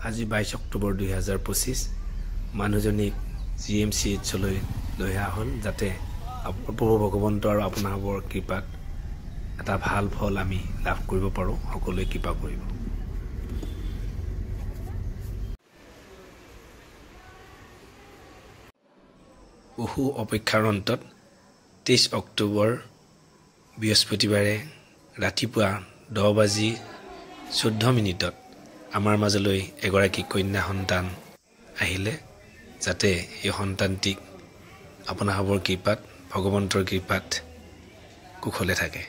আজি 22 অক্টোবৰ 2025 মানুহজনীক GMCHলৈ লৈ অহা হ'ল যাতে প্ৰভু ভগৱন্ত আৰু আপোনালোকৰ কৃপাত এটা ভাল ফল আমি লাভ কৰিব পাৰোঁ সকলোৱে কৃপা কৰিব বহু অপেক্ষাৰ অন্তত 23 অক্টোবৰ বৃহস্পতিবাৰে ৰাতিপুৱা 10:14 আমাৰ মাজলৈ এগৰাকী কন্যা সন্তান আহিলে যাতে এই সন্তানটিক আপোনালোকৰ কৃপাত ভগৱন্তৰ কৃপাত কুশলে থাকে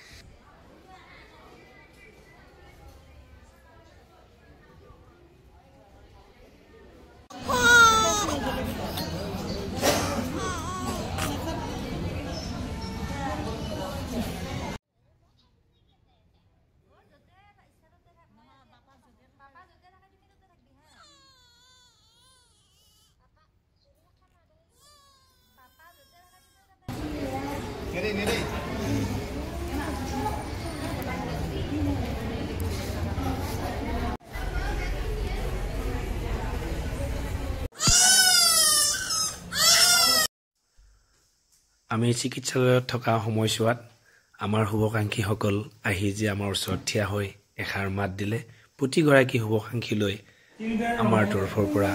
আমি চিকিৎসালয়ত থকা সময়ছোৱাত আমাৰ শুভাকাংক্ষীসকল আহি যে আমাৰ ওচৰত থিয়া হৈ এষাৰ মাত দিলে প্ৰতিগৰাকী শুভাকাংক্ষীলৈ আমাৰ তৰফৰ পৰা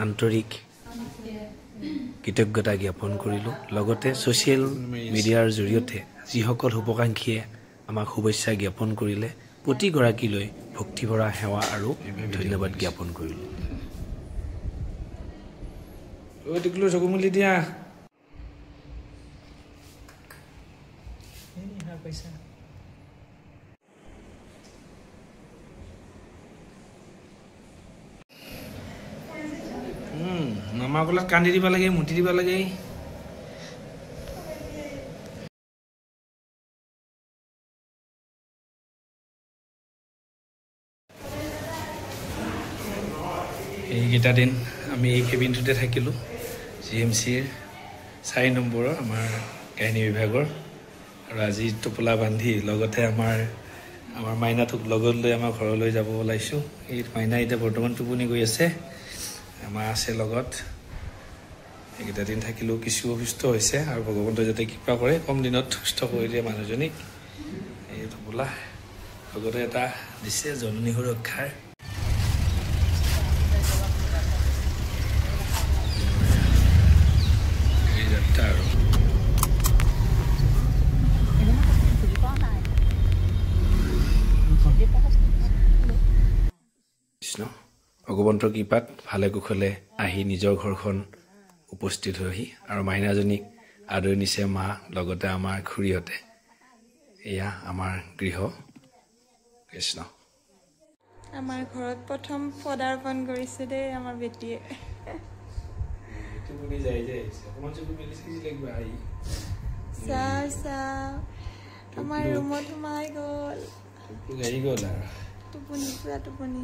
আন্তৰিক কৃতজ্ঞতা জ্ঞাপন কৰিলোঁ লগতে ছ'চিয়েল মিডিয়াৰ জৰিয়তে যিসকল শুভাকাংক্ষীয়ে আমাক শুভেচ্ছা জ্ঞাপন কৰিলে প্ৰতিগৰাকীলৈ ভক্তিভৰা সেৱা আৰু ধন্যবাদ জ্ঞাপন কৰিলোঁ মামা গলাত কান্দি দিব লাগে মুতি দিব লাগে এইকেইটা দিন আমি এই কেবিনটোতে থাকিলোঁ GMCৰ 4 নম্বৰৰ আমাৰ কাহিনী বিভাগৰ আৰু আজি টোপোলা বান্ধি লগতে আমাৰ মাইনাটোক লগত লৈ আমাৰ ঘৰলৈ যাব ওলাইছোঁ এই মাইনা এতিয়া বৰ্তমান টোপনি গৈ আছে আমাৰ আছে লগত এইকেইটা দিন থাকিলেও কিছু অসুস্থ হৈছে আৰু ভগৱন্তই যাতে কৃপা কৰে কম দিনত সুস্থ কৰি দিয়ে মানুহজনীক এই টোপোলা লগতে এটা দিছে জননী সুৰক্ষাৰ এই যাত্ৰা আৰু ভগৱন্তৰ কৃপাত ভালে কুশলে আহি নিজৰ ঘৰখন উপস্থিত হৈহি আৰু মাইনাজনীক আদৰি নিছে মা লগতে আমাৰ খুৰীহঁতে এয়া আমাৰ গৃহ কৃষ্ণ আমাৰ ঘৰত প্ৰথম পদাৰ্পণ কৰিছে দেই আমাৰ বেটিয়ে আমাৰ ৰুমত সোমাই গ'ল টোপনি পুৰা টোপনি